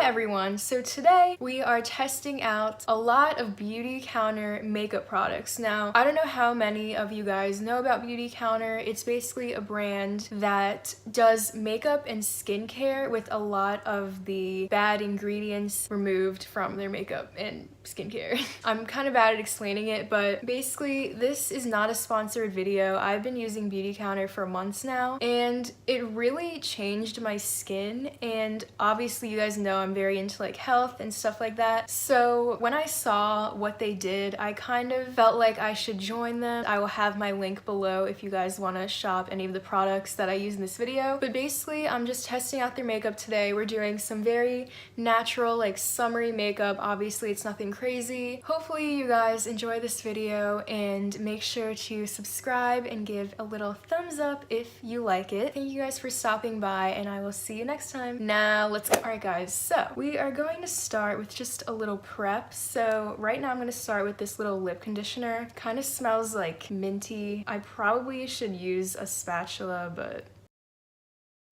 everyone, so today we are testing out a lot of Beautycounter makeup products. Now, I don't know how many of you guys know about Beautycounter. It's basically a brand that does makeup and skincare with a lot of the bad ingredients removed from their makeup and skincare. I'm kind of bad at explaining it, but basically this is not a sponsored video. I've been using Beautycounter for months now, and it really changed my skin, and obviously you guys know I'm very into like health and stuff like that. So when I saw what they did, I kind of felt like I should join them. I will have my link below if you guys want to shop any of the products that I use in this video. But basically I'm just testing out their makeup today. We're doing some very natural, like summery makeup. Obviously it's nothing crazy. Hopefully you guys enjoy this video, and make sure to subscribe and give a little thumbs up if you like it. Thank you guys for stopping by, and I will see you next time. Now let's go. Alright guys, so we are going to start with just a little prep. So right now I'm going to start with this little lip conditioner. Kind of smells like minty. I probably should use a spatula, but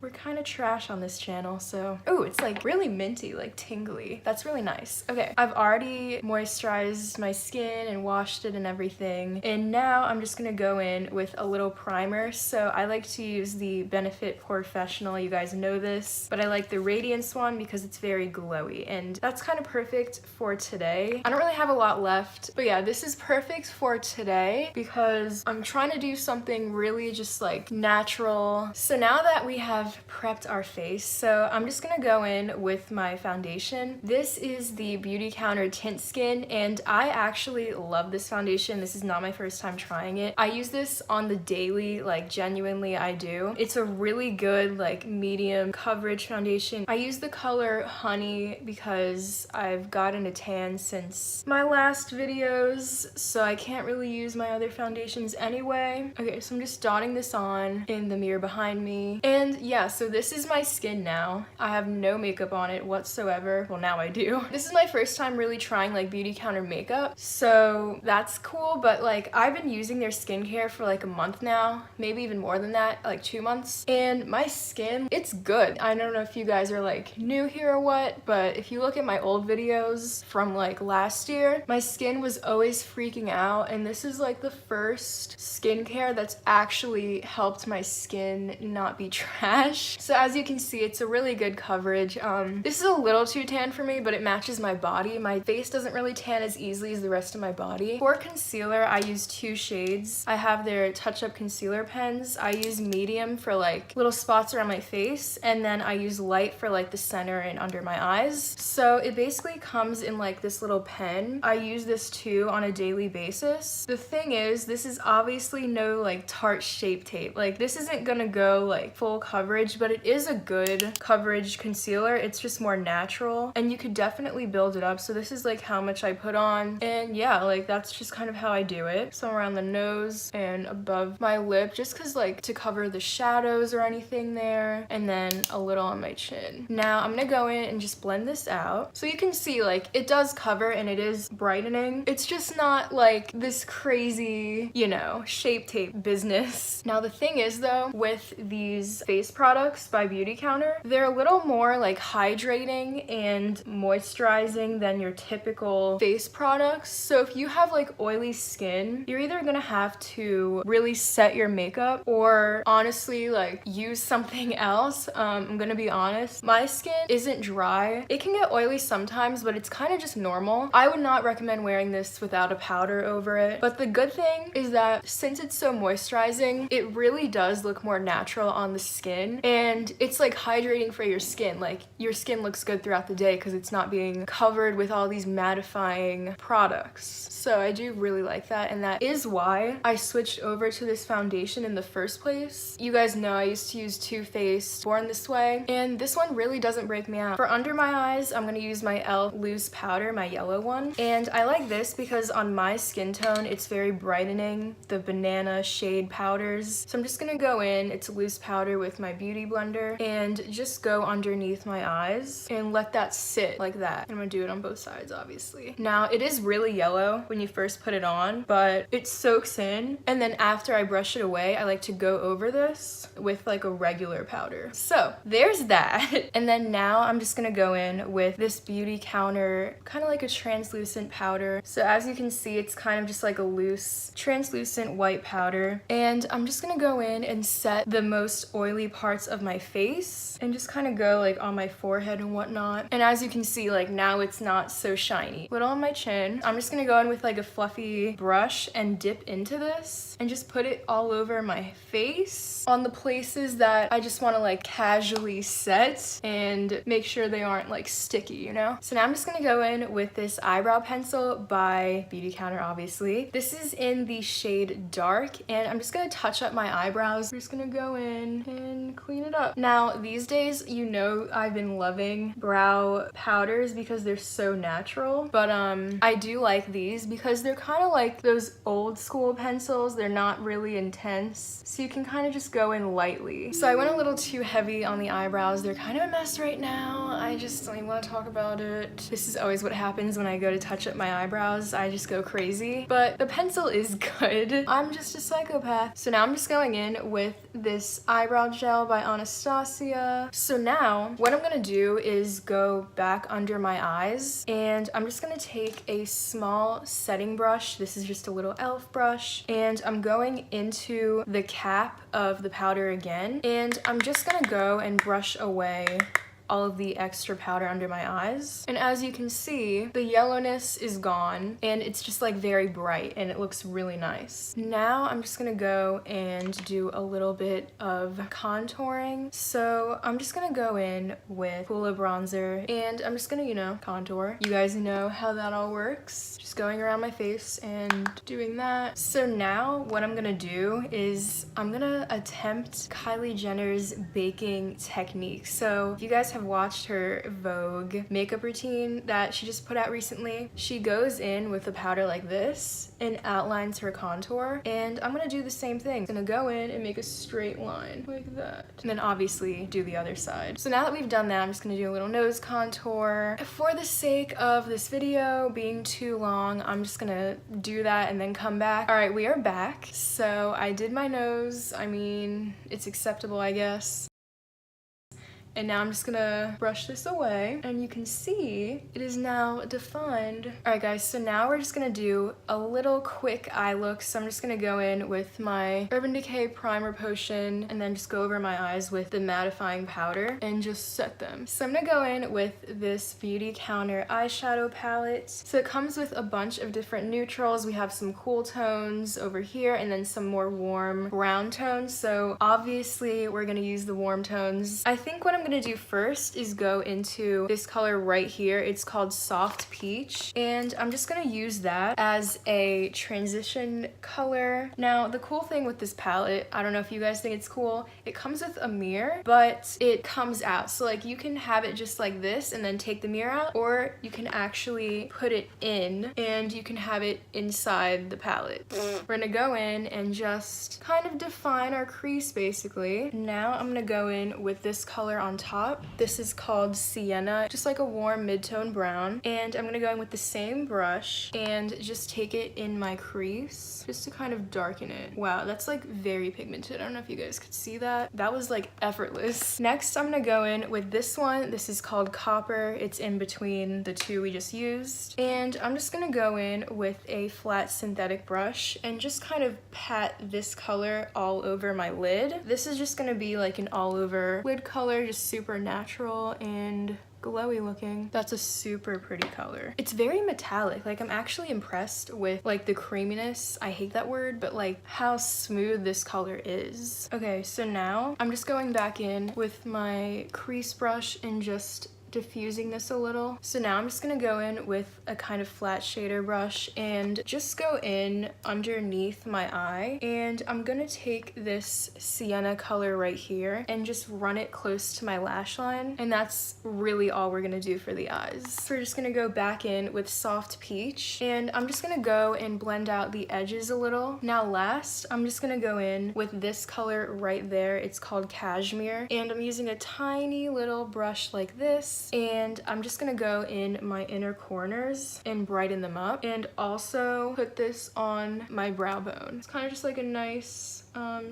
we're kind of trash on this channel, so... Oh, it's like really minty, like tingly. That's really nice. Okay, I've already moisturized my skin and washed it and everything, and now I'm just gonna go in with a little primer. So I like to use the Benefit POREfessional, you guys know this, but I like the Radiance one because it's very glowy, and that's kind of perfect for today. I don't really have a lot left, but yeah, this is perfect for today because I'm trying to do something really just like natural. So now that we have prepped our face, so I'm just gonna go in with my foundation. This is the Beautycounter Tint Skin, and I actually love this foundation. This is not my first time trying it. I use this on the daily, like genuinely I do. It's a really good like medium coverage foundation. I use the color Honey because I've gotten a tan since my last videos, so I can't really use my other foundations anyway. Okay, so I'm just dotting this on in the mirror behind me, and yeah, so this is my skin now. I have no makeup on it whatsoever. Well, now I do. This is my first time really trying like Beautycounter makeup, so that's cool, but like I've been using their skincare for like a month now, maybe even more than that, like 2 months, and my skin, it's good. I don't know if you guys are like new here or what, but if you look at my old videos from like last year, my skin was always freaking out, and this is like the first skincare that's actually helped my skin not be trash. So as you can see, it's a really good coverage. This is a little too tan for me, but it matches my body. My face doesn't really tan as easily as the rest of my body. For concealer, I use 2 shades. I have their Touch Up concealer pens. I use medium for like little spots around my face, and then I use light for like the center and under my eyes. So it basically comes in like this little pen. I use this too on a daily basis. The thing is, this is obviously no like Tarte Shape Tape. Like this isn't gonna go like full coverage, but it is a good coverage concealer. It's just more natural, and you could definitely build it up. So this is like how much I put on, and yeah, like that's just kind of how I do it. So around the nose and above my lip, just because like to cover the shadows or anything there, and then a little on my chin. Now I'm gonna go in and just blend this out. So you can see like it does cover and it is brightening. It's just not like this crazy, you know, Shape Tape business. Now the thing is though, with these face products by Beautycounter, they're a little more like hydrating and moisturizing than your typical face products. So if you have like oily skin, you're either gonna have to really set your makeup or honestly like use something else. I'm gonna be honest, my skin isn't dry. It can get oily sometimes, but it's kind of just normal. I would not recommend wearing this without a powder over it. But the good thing is that since it's so moisturizing, it really does look more natural on the skin, and it's like hydrating for your skin. Like your skin looks good throughout the day because it's not being covered with all these mattifying products. So I do really like that, and that is why I switched over to this foundation in the first place. You guys know I used to use Too Faced Born This Way, and this one really doesn't break me out. For under my eyes, I'm gonna use my e.l.f. loose powder, my yellow one, and I like this because on my skin tone it's very brightening, the banana shade powders. So I'm just gonna go in, it's loose powder with my beauty blender and just go underneath my eyes and let that sit like that. I'm gonna do it on both sides, obviously. Now, it is really yellow when you first put it on, but it soaks in, and then after I brush it away, I like to go over this with like a regular powder. So there's that. And then now I'm just gonna go in with this Beautycounter, kind of like a translucent powder. So as you can see, it's kind of just like a loose translucent white powder, and I'm just gonna go in and set the most oily parts of my face and just kind of go like on my forehead and whatnot. And as you can see, like now it's not so shiny. Little on my chin. I'm just gonna go in with like a fluffy brush and dip into this and just put it all over my face on the places that I just want to like casually set and make sure they aren't like sticky, you know? So now I'm just gonna go in with this eyebrow pencil by Beautycounter, obviously. This is in the shade Dark, and I'm just gonna touch up my eyebrows. I'm just gonna go in and clean it up. Now, these days, you know I've been loving brow powders because they're so natural, but I do like these because they're kind of like those old school pencils. They're not really intense, so you can kind of just go in lightly. So I went a little too heavy on the eyebrows. They're kind of a mess right now. I just don't even want to talk about it. This is always what happens when I go to touch up my eyebrows. I just go crazy, but the pencil is good. I'm just a psychopath. So now I'm just going in with this eyebrow gel by Anastasia. So now what I'm gonna do is go back under my eyes, and I'm just gonna take a small setting brush. This is just a little elf brush, and I'm going into the cap of the powder again, and I'm just gonna go and brush away all of the extra powder under my eyes. And as you can see, the yellowness is gone and it's just like very bright and it looks really nice. Now I'm just gonna go and do a little bit of contouring. So I'm just gonna go in with Hoola bronzer and I'm just gonna, you know, contour. You guys know how that all works. Just going around my face and doing that. So now what I'm gonna do is I'm gonna attempt Kylie Jenner's baking technique. So if you guys have watched her Vogue makeup routine that she just put out recently, she goes in with a powder like this and outlines her contour, and I'm gonna do the same thing. I'm gonna go in and make a straight line like that, and then obviously do the other side. So now that we've done that, I'm just gonna do a little nose contour. For the sake of this video being too long, I'm just gonna do that and then come back. All right, we are back. So I did my nose. I mean, it's acceptable, I guess. And now I'm just gonna brush this away, and you can see it is now defined. All right guys, so now we're just gonna do a little quick eye look. So I'm just gonna go in with my Urban Decay primer potion and then just go over my eyes with the mattifying powder and just set them. So I'm gonna go in with this Beautycounter eyeshadow palette. So it comes with a bunch of different neutrals. We have some cool tones over here and then some more warm brown tones. So obviously we're gonna use the warm tones. I think what I'm gonna do first is go into this color right here. It's called Soft Peach, and I'm just gonna use that as a transition color. Now, the cool thing with this palette, I don't know if you guys think it's cool, it comes with a mirror, but it comes out. So like you can have it just like this and then take the mirror out, or you can actually put it in and you can have it inside the palette. We're gonna go in and just kind of define our crease basically. Now I'm gonna go in with this color on top. This is called Sienna, just like a warm mid-tone brown, and I'm gonna go in with the same brush and just take it in my crease just to kind of darken it. Wow, that's like very pigmented. I don't know if you guys could see that. That was like effortless. Next, I'm gonna go in with this one. This is called Copper. It's in between the two we just used, and I'm just gonna go in with a flat synthetic brush and just kind of pat this color all over my lid. This is just gonna be like an all over lid color, just super natural and glowy looking. That's a super pretty color. It's very metallic. Like I'm actually impressed with like the creaminess. I hate that word, but like how smooth this color is. Okay, so now I'm just going back in with my crease brush and just diffusing this a little. So now I'm just gonna go in with a kind of flat shader brush and just go in underneath my eye. And I'm gonna take this Sienna color right here and just run it close to my lash line. And that's really all we're gonna do for the eyes. So we're just gonna go back in with Soft Peach, and I'm just gonna go and blend out the edges a little. Now last, I'm just gonna go in with this color right there. It's called Cashmere, and I'm using a tiny little brush like this, and I'm just gonna go in my inner corners and brighten them up, and also put this on my brow bone. It's kind of just like a nice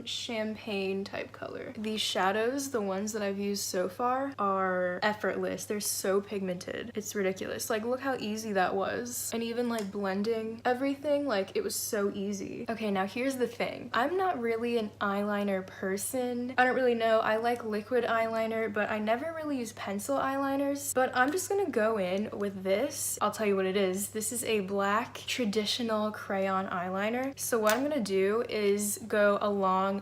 champagne type color. These shadows, the ones that I've used so far, are effortless. They're so pigmented. It's ridiculous. Like, look how easy that was. And even like blending everything, like it was so easy. Okay, now here's the thing. I'm not really an eyeliner person. I don't really know. I like liquid eyeliner, but I never really use pencil eyeliners. But I'm just gonna go in with this. I'll tell you what it is. This is a black traditional crayon eyeliner. So what I'm gonna do is go along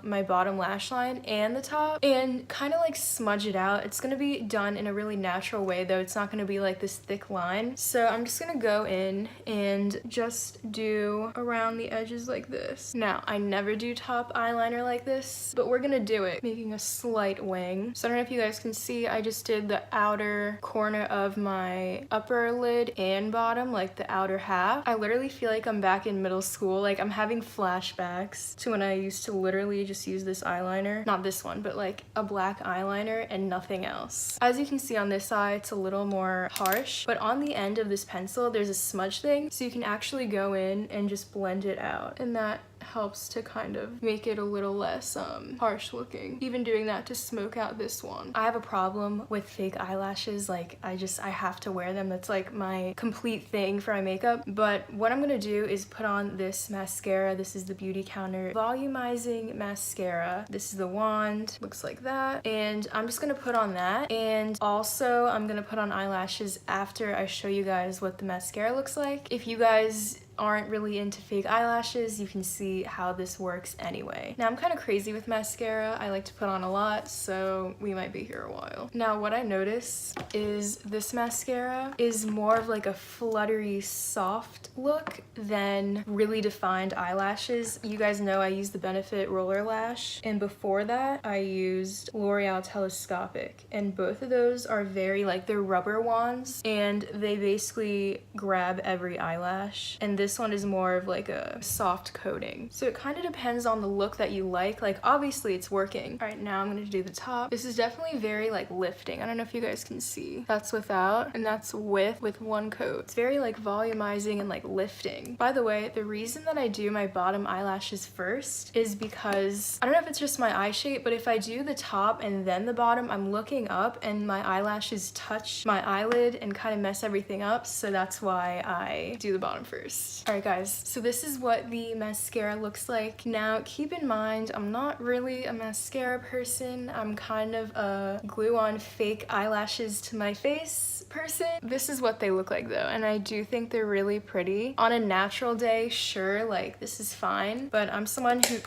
my bottom lash line and the top and kind of like smudge it out. It's gonna be done in a really natural way though. It's not gonna be like this thick line. So I'm just gonna go in and just do around the edges like this. Now, I never do top eyeliner like this, but we're gonna do it, making a slight wing. So I don't know if you guys can see, I just did the outer corner of my upper lid and bottom, like the outer half. I literally feel like I'm back in middle school. Like, I'm having flashbacks to when I used to literally just use this eyeliner. Not this one, but like a black eyeliner and nothing else. As you can see on this side, it's a little more harsh, but on the end of this pencil, there's a smudge thing, so you can actually go in and just blend it out. And that helps to kind of make it a little less harsh looking. Even doing that to smoke out this one. I have a problem with fake eyelashes. Like, I have to wear them. That's like my complete thing for my makeup. But what I'm gonna do is put on this mascara. This is the Beautycounter Volumizing Mascara. This is the wand, looks like that. And I'm just gonna put on that. And also I'm gonna put on eyelashes after I show you guys what the mascara looks like. If you guys aren't really into fake eyelashes, you can see how this works anyway. Now, I'm kind of crazy with mascara. I like to put on a lot, so we might be here a while. Now, what I notice is this mascara is more of like a fluttery, soft look than really defined eyelashes. You guys know I use the Benefit Roller Lash, and before that, I used L'Oreal Telescopic, and both of those are very, like, they're rubber wands, and they basically grab every eyelash, and this one is more of like a soft coating. So it kind of depends on the look that you like. Like, obviously it's working. All right, now I'm gonna do the top. This is definitely very like lifting. I don't know if you guys can see. That's without, and that's with one coat. It's very like volumizing and like lifting. By the way, the reason that I do my bottom eyelashes first is because, I don't know if it's just my eye shape, but if I do the top and then the bottom, I'm looking up and my eyelashes touch my eyelid and kind of mess everything up. So that's why I do the bottom first. Alright guys, so this is what the mascara looks like. Now, keep in mind, I'm not really a mascara person. I'm kind of a glue on fake eyelashes to my face person. This is what they look like though, and I do think they're really pretty. On a natural day, sure, like this is fine, but I'm someone who,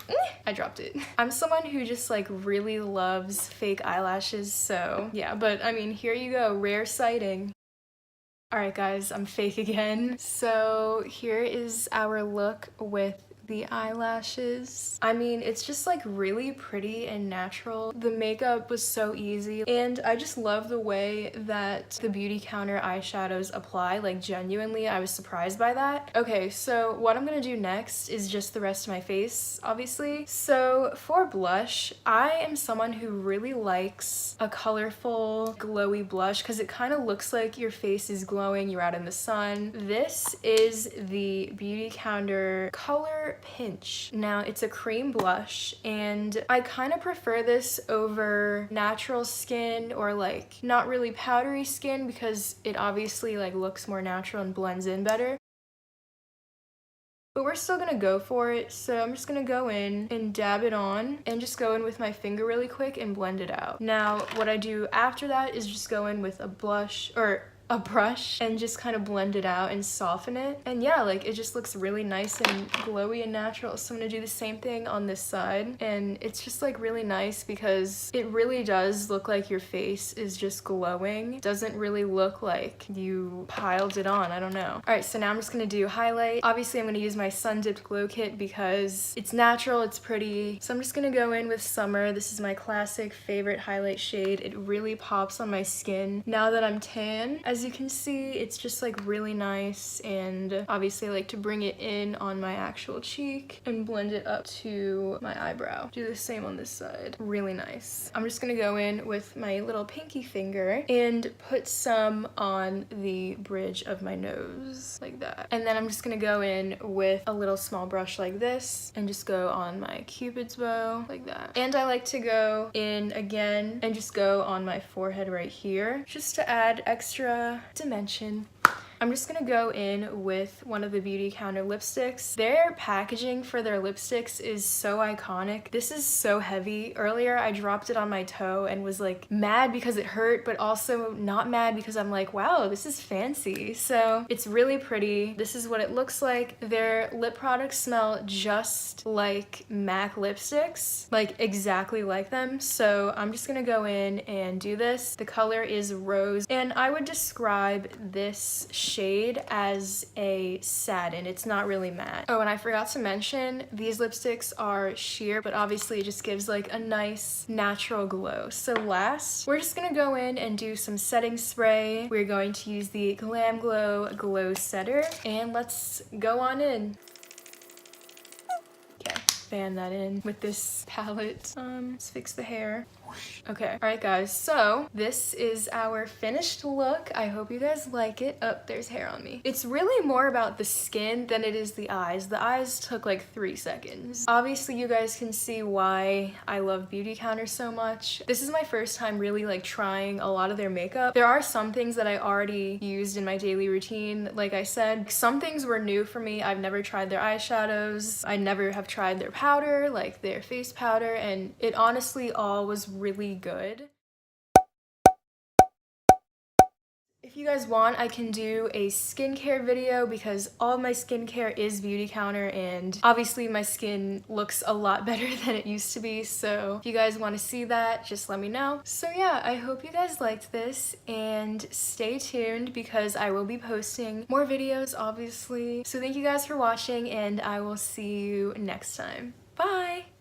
I dropped it. I'm someone who just like really loves fake eyelashes, so yeah, but I mean, here you go, rare sighting. Alright guys, I'm fake again. So here is our look with the eyelashes. I mean, it's just like really pretty and natural. The makeup was so easy, and I just love the way that the Beautycounter eyeshadows apply. Like, genuinely, I was surprised by that. Okay, so what I'm gonna do next is just the rest of my face, obviously. So for blush, I am someone who really likes a colorful, glowy blush because it kind of looks like your face is glowing, you're out in the sun. This is the Beautycounter Color Pinch. Now, it's a cream blush, and I kind of prefer this over natural skin or like not really powdery skin because it obviously like looks more natural and blends in better. But we're still gonna go for it, so I'm just gonna go in and dab it on and just go in with my finger really quick and blend it out. Now, what I do after that is just go in with a blush, or a brush and just kind of blend it out and soften it. And yeah, like it just looks really nice and glowy and natural. So I'm gonna do the same thing on this side. And it's just like really nice because it really does look like your face is just glowing. It doesn't really look like you piled it on. I don't know. All right, so now I'm just gonna do highlight. Obviously I'm gonna use my Sundipped Glow Kit because it's natural, it's pretty. So I'm just gonna go in with Summer. This is my classic favorite highlight shade. It really pops on my skin now that I'm tan. As you can see, it's just like really nice, and obviously I like to bring it in on my actual cheek and blend it up to my eyebrow. Do the same on this side. Really nice. I'm just gonna go in with my little pinky finger and put some on the bridge of my nose like that. And then I'm just gonna go in with a little small brush like this and just go on my Cupid's bow like that. And I like to go in again and just go on my forehead right here just to add extra dimension. I'm just gonna go in with one of the Beautycounter lipsticks. Their packaging for their lipsticks is so iconic. This is so heavy. Earlier I dropped it on my toe and was like mad because it hurt, but also not mad because I'm like, wow, this is fancy. So it's really pretty. This is what it looks like. Their lip products smell just like MAC lipsticks, like exactly like them. So I'm just gonna go in and do this. The color is Rose, and I would describe this shade as a satin. It's not really matte. Oh, and I forgot to mention, these lipsticks are sheer, but obviously it just gives like a nice natural glow. So last, we're just gonna go in and do some setting spray. We're going to use the GlamGlow GlowSetter, and let's go on in. Okay, fan that in with this palette. Let's fix the hair. Okay, all right guys, so this is our finished look. I hope you guys like it. Oh, there's hair on me. It's really more about the skin than it is the eyes. The eyes took like 3 seconds. Obviously you guys can see why I love Beautycounter so much. This is my first time really like trying a lot of their makeup. There are some things that I already used in my daily routine. Like I said, some things were new for me. I've never tried their eyeshadows. I never have tried their powder, like their face powder, and it honestly all was really good. If you guys want, I can do a skincare video because all of my skincare is Beautycounter, and obviously my skin looks a lot better than it used to be. So if you guys want to see that, just let me know. So yeah, I hope you guys liked this, and stay tuned because I will be posting more videos obviously. So thank you guys for watching, and I will see you next time. Bye!